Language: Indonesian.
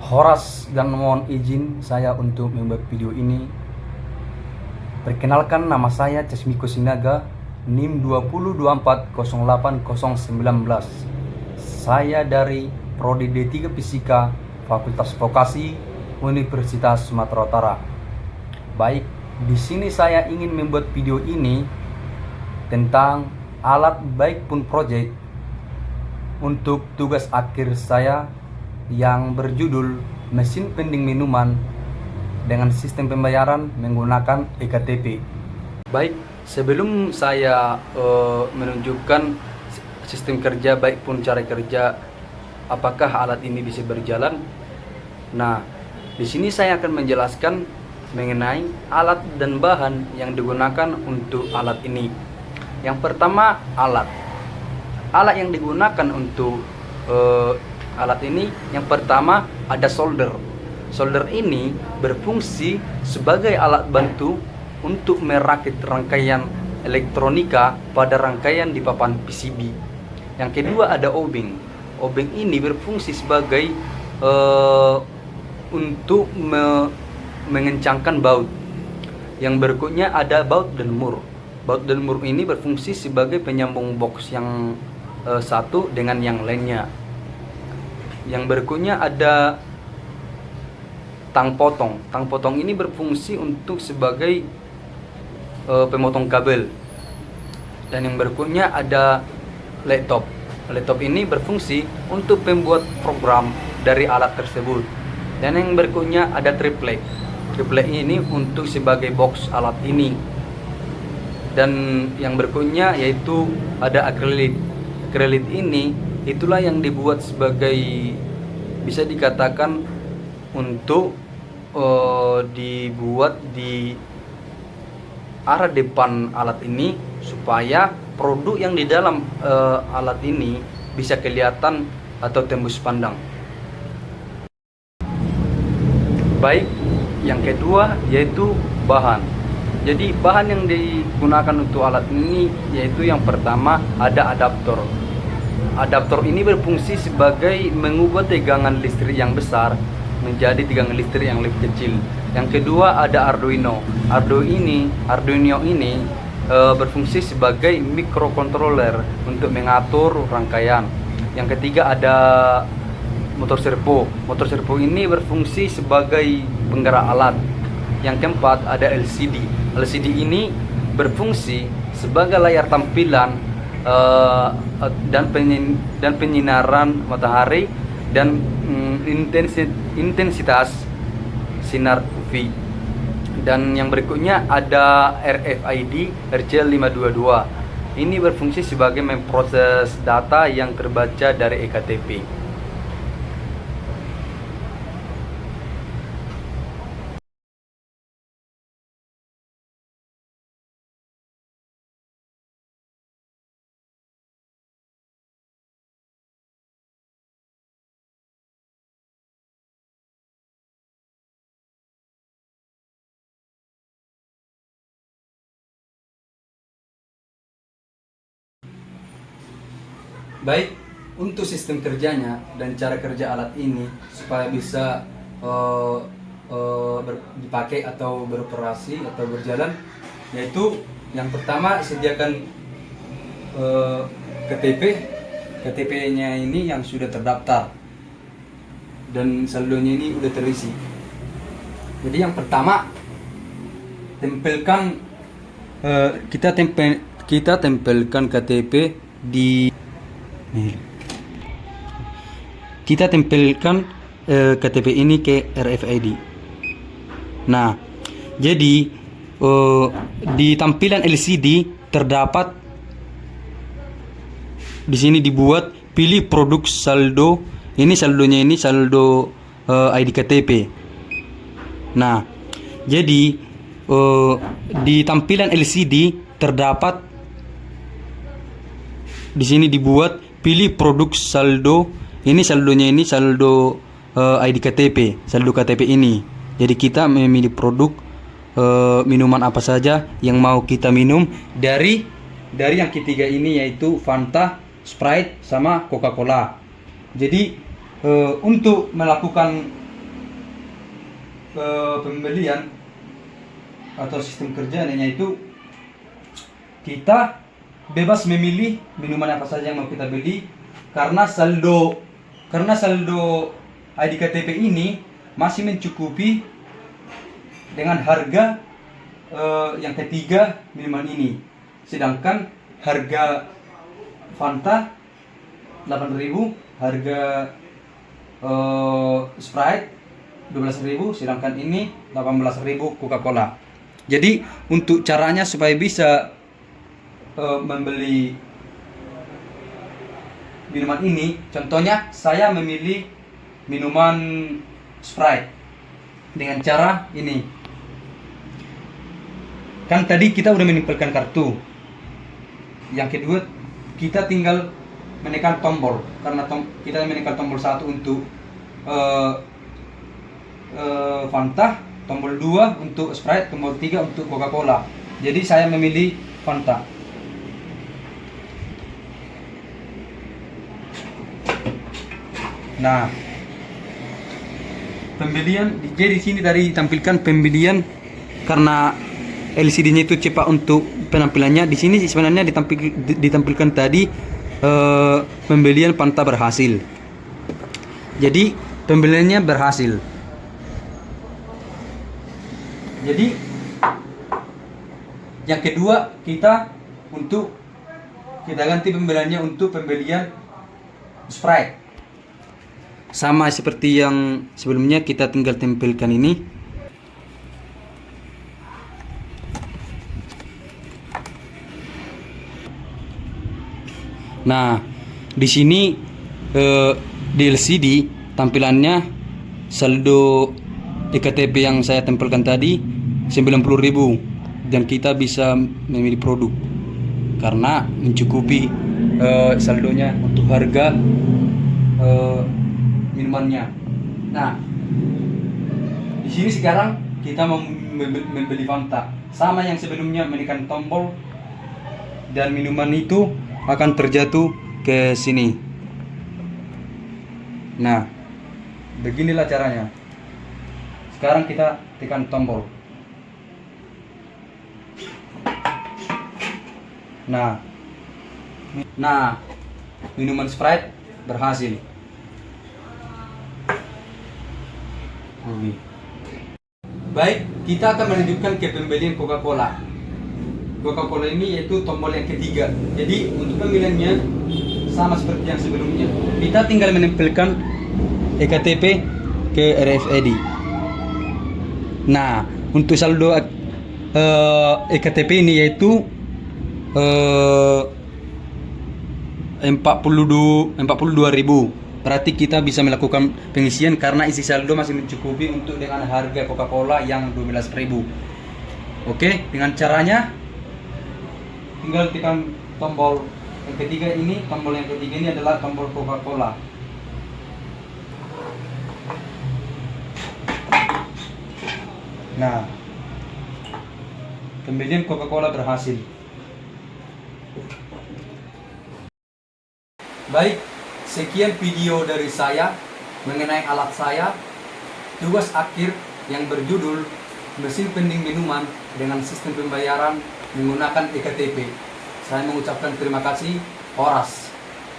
Horas dan mohon izin saya untuk membuat video ini. Perkenalkan, nama saya Cesmiko Sinaga, NIM 20240819. Saya dari Prodi D3 Fisika, Fakultas Vokasi, Universitas Sumatera Utara. Baik, di sini saya ingin membuat video ini tentang alat baik pun project untuk tugas akhir saya yang berjudul mesin pending minuman dengan sistem pembayaran menggunakan eKTP. Baik, sebelum saya menunjukkan sistem kerja baik pun cara kerja, apakah alat ini bisa berjalan. Nah, di sini saya akan menjelaskan mengenai alat dan bahan yang digunakan untuk alat ini. Yang pertama, alat yang digunakan untuk alat ini, yang pertama ada solder. Solder ini berfungsi sebagai alat bantu untuk merakit rangkaian elektronika pada rangkaian di papan PCB. Yang kedua ada obeng. Obeng ini berfungsi sebagai untuk mengencangkan baut. Yang berikutnya ada baut dan mur. Baut dan mur ini berfungsi sebagai penyambung box yang satu dengan yang lainnya. Yang berikutnya ada tang potong. Tang potong ini berfungsi untuk sebagai pemotong kabel. Dan yang berikutnya ada laptop. Laptop ini berfungsi untuk membuat program dari alat tersebut. Dan yang berikutnya ada triplek. Triplek ini untuk sebagai box alat ini. Dan yang berikutnya yaitu ada akrilit. Akrilit ini itulah yang dibuat sebagai, bisa dikatakan untuk dibuat di arah depan alat ini supaya produk yang di dalam alat ini bisa kelihatan atau tembus pandang. Baik, yang kedua yaitu bahan. Jadi bahan yang digunakan untuk alat ini yaitu yang pertama ada adaptor. Adaptor ini berfungsi sebagai mengubah tegangan listrik yang besar menjadi tegangan listrik yang lebih kecil. Yang kedua ada Arduino. Arduino ini berfungsi sebagai microcontroller untuk mengatur rangkaian. Yang ketiga ada motor servo. Motor servo ini berfungsi sebagai penggerak alat. Yang keempat ada LCD. LCD ini berfungsi sebagai layar tampilan dan penyinaran matahari dan intensitas sinar UV. Dan yang berikutnya ada RFID RC522. Ini berfungsi sebagai memproses data yang terbaca dari eKTP. Baik, untuk sistem kerjanya dan cara kerja alat ini supaya bisa dipakai atau beroperasi atau berjalan, yaitu yang pertama sediakan KTP. KTP-nya ini yang sudah terdaftar dan saldonya ini udah terisi. Jadi yang pertama tempelkan kita tempelkan KTP di kita tempelkan KTP ini ke RFID. Nah, jadi di tampilan LCD terdapat di sini dibuat pilih produk saldo. Ini saldonya ini saldo ID KTP. Nah, jadi di tampilan LCD terdapat di sini dibuat pilih produk saldo. Ini saldonya ini saldo ID KTP, saldo KTP ini. Jadi kita memilih produk minuman apa saja yang mau kita minum dari yang ketiga ini, yaitu Fanta, Sprite, sama Coca-Cola. Jadi untuk melakukan pembelian atau sistem kerjanya itu kita bebas memilih minuman apa saja yang mau kita beli karena saldo ID KTP ini masih mencukupi dengan harga yang ketiga minuman ini. Sedangkan harga Fanta 8.000, harga Sprite 12.000, sedangkan ini 18.000 Coca-Cola. Jadi untuk caranya supaya bisa membeli minuman ini, contohnya saya memilih minuman Sprite dengan cara ini. Kan tadi kita udah menempelkan kartu. Yang kedua, kita tinggal menekan tombol, karena kita menekan tombol 1 untuk Fanta, tombol 2 untuk Sprite, tombol 3 untuk Coca-Cola. Jadi saya memilih Fanta. Nah, pembelian jadi di sini tadi ditampilkan pembelian karena LCD-nya itu cepat untuk penampilannya. Di sini sebenarnya ditampilkan tadi pembelian Fanta berhasil. Jadi pembeliannya berhasil. Jadi yang kedua kita ganti pembeliannya untuk pembelian Sprite. Sama seperti yang sebelumnya, kita tinggal tempelkan ini. Nah, di sini di LCD tampilannya saldo ektp yang saya tempelkan tadi 90.000 dan kita bisa memilih produk karena mencukupi saldonya untuk harga minumannya. Nah, di sini sekarang kita membeli Fanta, sama yang sebelumnya, menekan tombol dan minuman itu akan terjatuh ke sini. Nah, beginilah caranya. Sekarang kita tekan tombol. Nah, minuman Sprite berhasil. Baik, kita akan melanjutkan ke pembelian Coca-Cola. Coca-Cola ini yaitu tombol yang ketiga. Jadi untuk pembeliannya sama seperti yang sebelumnya. Kita tinggal menempelkan ektp ke RFID. Nah, untuk saldo ektp ini yaitu 42.000. Berarti kita bisa melakukan pengisian karena isi saldo masih mencukupi untuk dengan harga Coca-Cola yang 12.000. Oke, dengan caranya tinggal tekan tombol yang ketiga ini. Tombol yang ketiga ini adalah tombol Coca-Cola. Nah, pembelian Coca-Cola berhasil. Baik, sekian video dari saya mengenai alat saya, tugas akhir yang berjudul mesin pending minuman dengan sistem pembayaran menggunakan ektp. Saya mengucapkan terima kasih. Horas.